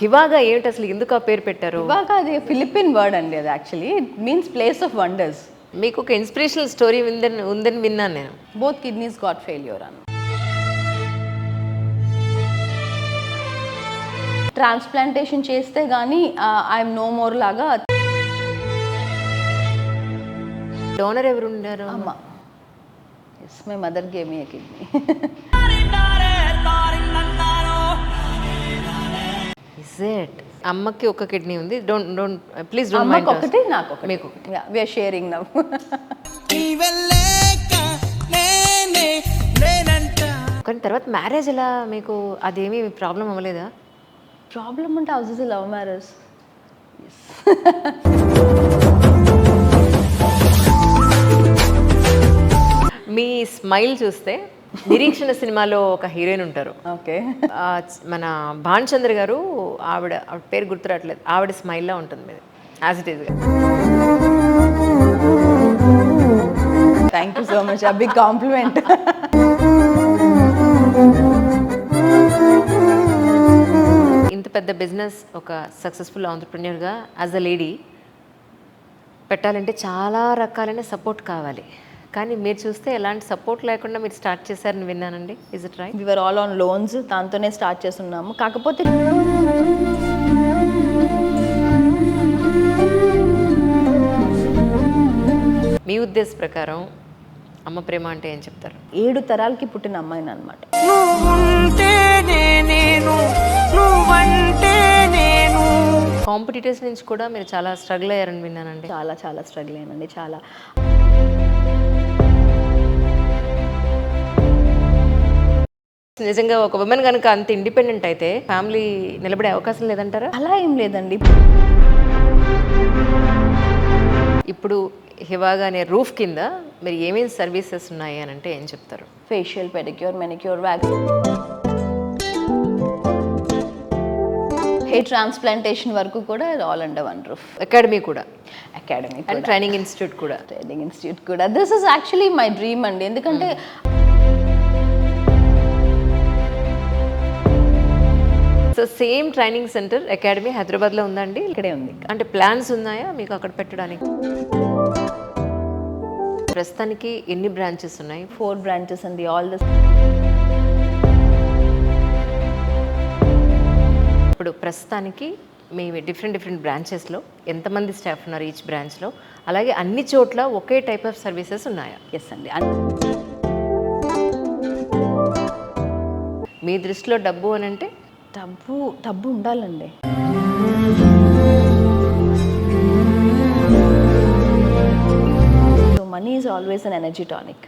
హివాగా ఏమిటి అసలు, ఎందుకు ఆ పేరు పెట్టారు? హివాగా అది ఫిలిపిన్ వర్డ్ అండి. అది actually it means place of wonders. మీకు ఒక ఇన్స్పిరేషనల్ స్టోరీ ఉందని విన్నాను నేను. బోత్ కిడ్నీస్ గాట్ ఫెయిల్యూర్ అని. ట్రాన్స్ప్లాంటేషన్ చేస్తే కానీ ఐఎమ్ నో మోర్ లాగా. డోనర్ ఎవరు ఉండారు? అమ్మ. Yes, my mother gave me a kidney. Is it? అమ్మకి ఒక కిడ్నీ ఉంది. ప్లీజ్ డోంట్ అమ్మకి మైండ్. ఒకటి, నాకు ఒకటి. మీకు వి ఆర్ షేరింగ్ నౌ. కానీ తర్వాత మ్యారేజ్ ఎలా మీకు? అదేమీ ప్రాబ్లం అవ్వలేదా? ప్రాబ్లమ్ అంటే house is love marriage. Me smile చూస్తే నిరీక్షణ సినిమాలో ఒక హీరోయిన్ ఉంటారు. ఓకే. మన భాన్ చంద్ర గారు, ఆవిడ పేరు గుర్తురావట్లేదు, ఆవిడ స్మైల్లా ఉంటుంది మీది యాజ్ ఇట్ ఈస్గా. Thank you so much, a big compliment. ఇంత పెద్ద బిజినెస్ ఒక సక్సెస్ఫుల్ ఆంటర్ప్రెన్యూర్గా యాజ్ అ లేడీ పెట్టాలంటే చాలా రకాలైన సపోర్ట్ కావాలి. కానీ మీరు చూస్తే ఎలాంటి సపోర్ట్ లేకుండా మీరు స్టార్ట్ చేశారని విన్నానండి. Is it right? We were all on loans, దాంతోనే స్టార్ట్ చేస్తున్నాము. కాకపోతే మీ ఉద్దేశ ప్రకారం అమ్మ ప్రేమ అంటే ఏం చెప్తారు? 7 తరాలకి పుట్టిన అమ్మాయిని అనమాట. కాంపిటీటర్స్ నుంచి కూడా మీరు చాలా స్ట్రగుల్ అయ్యారని విన్నానండి. చాలా చాలా స్ట్రగుల్ అయ్యానండి. చాలా. నిజంగా ఒక ఉమెన్ కనుక అంత ఇండిపెండెంట్ అయితే ఫ్యామిలీ నిలబడే అవకాశం లేదంటారా? అలా ఏం లేదండి. ఇప్పుడు హివాగా అనే రూఫ్ కింద మీరు ఏమేమి సర్వీసెస్ ఉన్నాయి అని అంటే ఏం చెప్తారు? Facial, pedicure, manicure, wax, hair transplantation వరకు కూడా all under one roof. Academy కూడా? అకాడమీ అండ్ ట్రైనింగ్ ఇన్స్టిట్యూట్ కూడా? ట్రైనింగ్ ఇన్స్టిట్యూట్ కూడా. This is actually my dream అండి. ఎందుకంటే so same training centre academy హైదరాబాద్లో ఉందండి? ఇక్కడే ఉంది. అంటే ప్లాన్స్ ఉన్నాయా మీకు అక్కడ పెట్టడానికి? ప్రస్తుతానికి ఎన్ని బ్రాంచెస్ ఉన్నాయి? 4 బ్రాంచెస్ అండి. ఆల్ ద ఇప్పుడు ప్రస్తుతానికి మీ డిఫరెంట్ బ్రాంచెస్లో ఎంతమంది స్టాఫ్ ఉన్నారు ఈచ్ బ్రాంచ్లో? అలాగే అన్ని చోట్ల ఒకే టైప్ ఆఫ్ సర్వీసెస్ ఉన్నాయా? ఎస్ అండి. మీ దృష్టిలో డబ్బు అని అంటే? డబ్బు ఉండాలండి. So money is always an energy tonic.